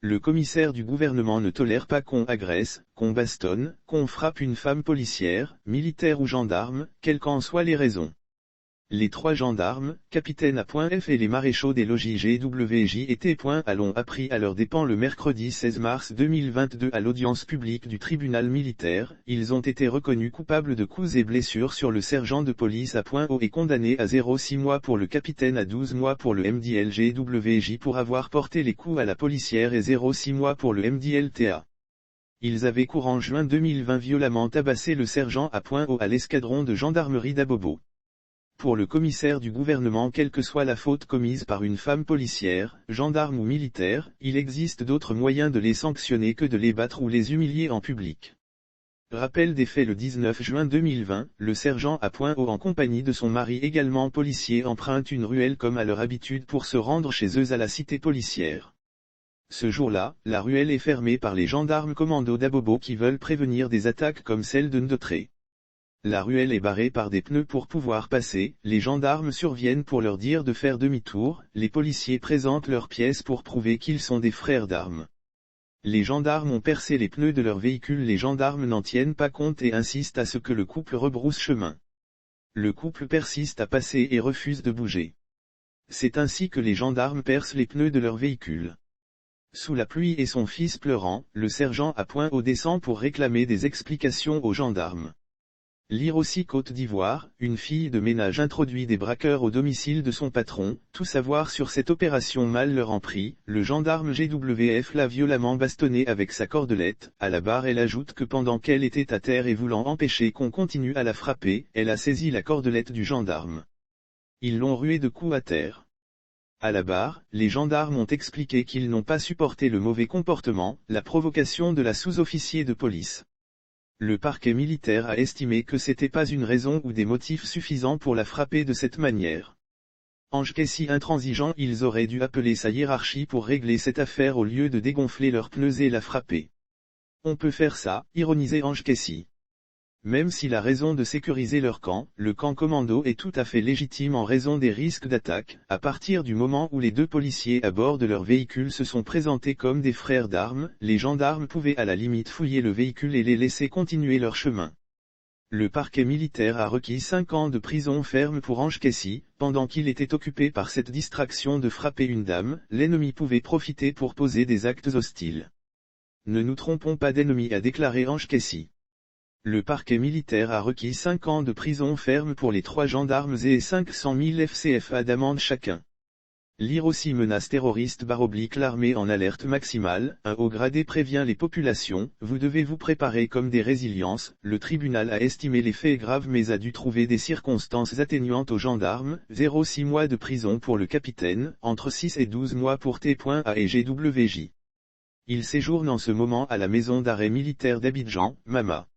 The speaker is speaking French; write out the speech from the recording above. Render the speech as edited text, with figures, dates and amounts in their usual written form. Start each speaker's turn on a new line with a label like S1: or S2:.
S1: Le commissaire du gouvernement ne tolère pas qu'on agresse, qu'on bastonne, qu'on frappe une femme policière, militaire ou gendarme, quelles qu'en soient les raisons. Les 3 gendarmes, capitaine A.F et les maréchaux des logis GWJ et T. A l'ont appris à leurs dépens le mercredi 16 mars 2022 à l'audience publique du tribunal militaire. Ils ont été reconnus coupables de coups et blessures sur le sergent de police A.O et condamnés à 0,6 mois pour le capitaine, à 12 mois pour le MDL GWJ pour avoir porté les coups à la policière et 0,6 mois pour le MDL TA. Ils avaient courant juin 2020 violemment tabassé le sergent A.O à l'escadron de gendarmerie d'Abobo. Pour le commissaire du gouvernement, quelle que soit la faute commise par une femme policière, gendarme ou militaire, il existe d'autres moyens de les sanctionner que de les battre ou les humilier en public. Rappel des faits: le 19 juin 2020, le sergent A.O en compagnie de son mari également policier emprunte une ruelle comme à leur habitude pour se rendre chez eux à la cité policière. Ce jour-là, la ruelle est fermée par les gendarmes commando d'Abobo qui veulent prévenir des attaques comme celle de Ndotré. La ruelle est barrée par des pneus pour pouvoir passer, les gendarmes surviennent pour leur dire de faire demi-tour, les policiers présentent leurs pièces pour prouver qu'ils sont des frères d'armes. Les gendarmes ont percé les pneus de leur véhicule, les gendarmes n'en tiennent pas compte et insistent à ce que le couple rebrousse chemin. Le couple persiste à passer et refuse de bouger. C'est ainsi que les gendarmes percent les pneus de leur véhicule. Sous la pluie et son fils pleurant, le sergent A.O descend pour réclamer des explications aux gendarmes. Lire aussi: Côte d'Ivoire, une fille de ménage introduit des braqueurs au domicile de son patron. Tout savoir sur cette opération mal leur en prie. Le gendarme GWF l'a violemment bastonnée avec sa cordelette. À la barre, elle ajoute que pendant qu'elle était à terre et voulant empêcher qu'on continue à la frapper, elle a saisi la cordelette du gendarme. Ils l'ont ruée de coups à terre. À la barre, les gendarmes ont expliqué qu'ils n'ont pas supporté le mauvais comportement, la provocation de la sous-officier de police. Le parquet militaire a estimé que c'était pas une raison ou des motifs suffisants pour la frapper de cette manière. Ange-Kessi intransigeant, ils auraient dû appeler sa hiérarchie pour régler cette affaire au lieu de dégonfler leurs pneus et la frapper. On peut faire ça, ironisait Ange-Kessi. Même si la raison de sécuriser leur camp, le camp commando, est tout à fait légitime en raison des risques d'attaque, à partir du moment où les 2 policiers à bord de leur véhicule se sont présentés comme des frères d'armes, les gendarmes pouvaient à la limite fouiller le véhicule et les laisser continuer leur chemin. Le parquet militaire a requis 5 ans de prison ferme pour Ange-Kessi. Pendant qu'il était occupé par cette distraction de frapper une dame, l'ennemi pouvait profiter pour poser des actes hostiles. Ne nous trompons pas d'ennemi, a déclaré Ange-Kessi. Le parquet militaire a requis 5 ans de prison ferme pour les 3 gendarmes et 500 000 FCFA d'amende chacun. Lire aussi: menace terroriste / l'armée en alerte maximale. Un haut gradé prévient les populations: vous devez vous préparer comme des résiliences. Le tribunal a estimé les faits graves mais a dû trouver des circonstances atténuantes aux gendarmes. 0,6 mois de prison pour le capitaine, entre 6 et 12 mois pour T.A et GWJ. Il séjourne en ce moment à la maison d'arrêt militaire d'Abidjan, Mama.